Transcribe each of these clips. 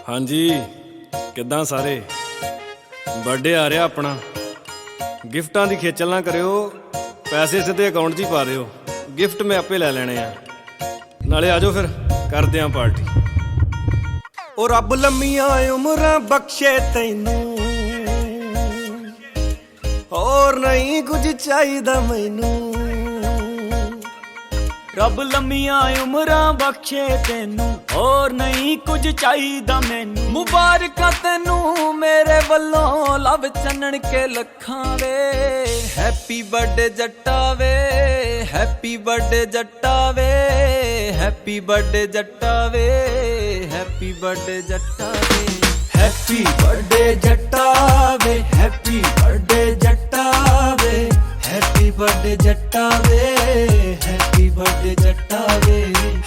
हाँ जी किद्दां सारे बर्थडे आ रहा अपना गिफ्टां दी खेचल ना करियो पैसे सीधे अकाउंट 'च ही पा दिओ गिफ्ट मैं आपे लै लेने आ नाले आजो फिर करदे आं पार्टी। ओ रब लम्मियां उमरां बख्शे तैनू और नहीं कुछ चाहिदा मैनू रब लम्मियां उमरां बख्शे तेनू और नहीं कुछ चाहिदा मैनू मुबारकां तेनू मेरे वल्लों लव चन्नण के लखां वे हैप्पी बर्थडे जट्टा वे हैप्पी बर्थडे जट्टा वे हैप्पी बर्थडे जट्टा वे हैप्पी बर्थडे जट्टा वे हैप्पी बर्थडे जट्टा वे हैप्पी बर्थडे जट्टा वे हैप्पी बर्थडे जट्टा वे हैप्पी बर्थडे जट्टा वे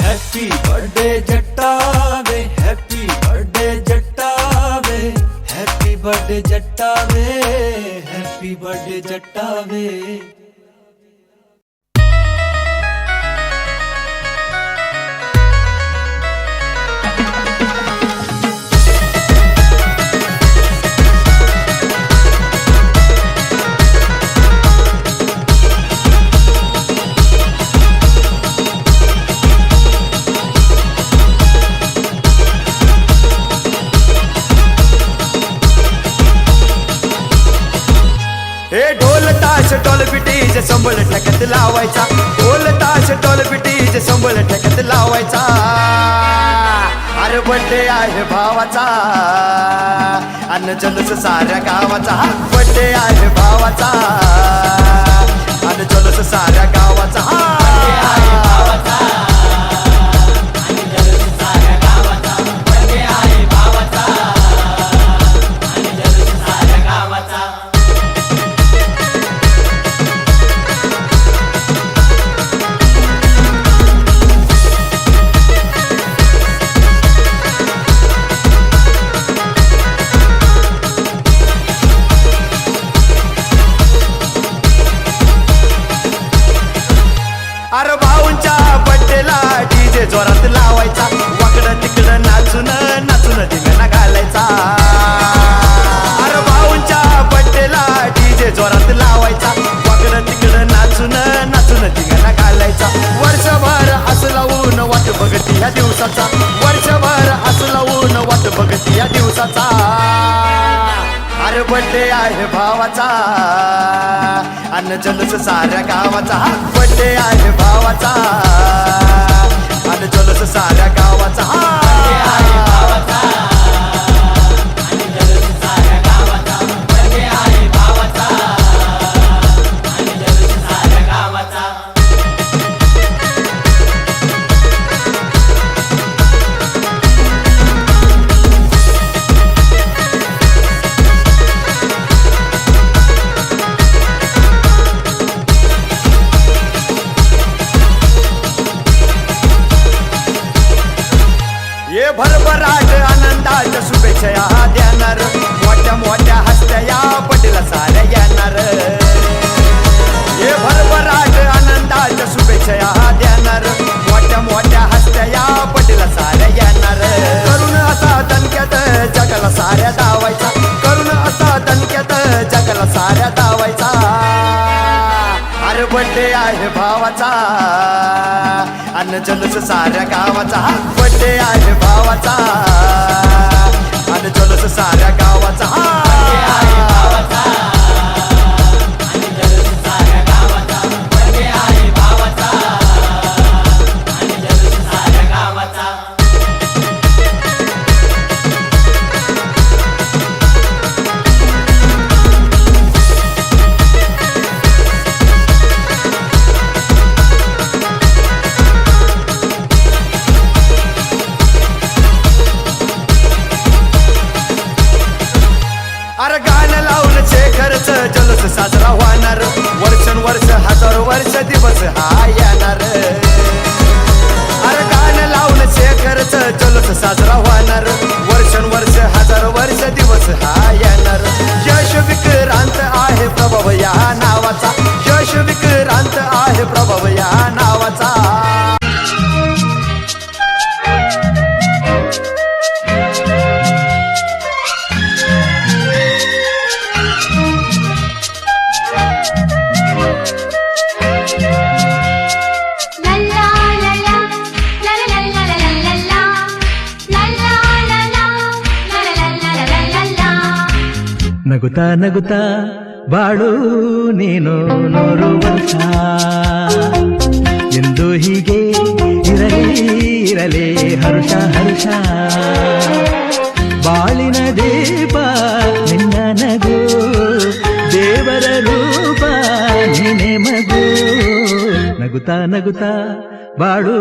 हैप्पी बर्थडे जट्टा वे हैप्पी बर्थडे जट्टा वे हैप्पी बर्थडे जट्टा वे हैप्पी बर्थडे जट्टा वे। हे ढोल ताश ढोल पिटीज संबळ ठेक्यात लावायचा ढोल ताश ढोल पिटीज संबळ ठेक्यात लावायचा अरे बर्थडे आहे भावाचा अन जलूस साऱ्या गावाचा बर्थडे आहे भावाचा अन जलूस साऱ्या गावाचा बर्थडे आहे भावाचा अन जलूस साऱ्या गावाचा बर्थडे आहे भावाचा अन जलूस साऱ्या गावाचा। अरे भाऊंच्या बड्डेला डीजे जोरात लावायचा वाकडं तिकडं नाचून नाचून धिंगाणा घालायचा अरे भाऊंच्या बड्डेला डीजे जोरात लावायचा वाकडं तिकडं नाचून नाचून धिंगाणा घालायचा वर्षभर असं लावून वाट बघती ह्या दिवसाचा वर्षभर असं लावून वाट बघती ह्या दिवसाचा अरे बर्थडे आहे भावाचा अन जलूस साऱ्या गावाचा बर्थडे आहे भावाचा अन जलूस साऱ्या गावाचा बर्थडे आहे भावाचा अन जलूस साऱ्या गावाचा बर्थडे आहे भावाचा अन जलूस साऱ्या गावाचा। ये भरभराट आनंदाच्या शुभेच्छा देणार मोठ्या मोठ्या हस्त्या या पटेला साऱ्या येणार ये भरभराट आनंदाच्या शुभेच्छा देणार मोठ्या मोठ्या हस्त्या या पटेला साऱ्या येणार करून असा दणक्यात जगाला साऱ्या दावायचा करून असा दणक्यात जगाला साऱ्या दावायचा अरे बर्थडे आहे भावाचा अन जलूस साऱ्या गावाचा बर्थडे आहे भावाचा अन जलूस साऱ्या गावाचा बर्थडे आहे भावाचा अन जलूस साऱ्या गावाचा बर्थडे आहे भावाचा अन जलूस साऱ्या गावाचा। अरे गाणं लावून शेखरच जलूस साजरा होणार वर्षानुवर्ष हजारो वर्ष दिवस हा येणार अरे गाणं लावून शेखरच जलूस साजरा होणार वर्षानुवर्ष हजारो वर्ष दिवस हा येणार यश विक्रांत आहे प्रभाव या नावाचा यश विक्रांत आहे प्रभाव या नावाचा। ನಗುತ್ತಾ ನಗುತ್ತಾ ಬಾಳು ನೀನು 100 ವರ್ಷ ಎಂದು ಹೀಗೆ ಇರಲಿ ಇರಲಿ ಹರುಷ ಹರುಷ ಬಾಳಿನ ದೀಪ ನಿನ್ನ ನಗು ದೇವರ ರೂಪ ನೀನೆ ಮಗು ನಗುತ್ತಾ ನಗುತ್ತಾ ಬಾಳು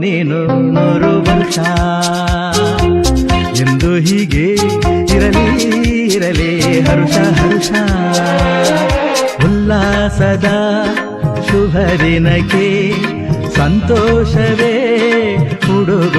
ನೀನು 100 ವರ್ಷ ಎಂದು ಹೀಗೆ ಇರಲಿ ಇರಲಿ ಹರುಷ ಹರುಷ ಉಲ್ಲಾಸದ ಶುಭ ದಿನಕ್ಕೆ ಸಂತೋಷವೇ ಹುಡುಗ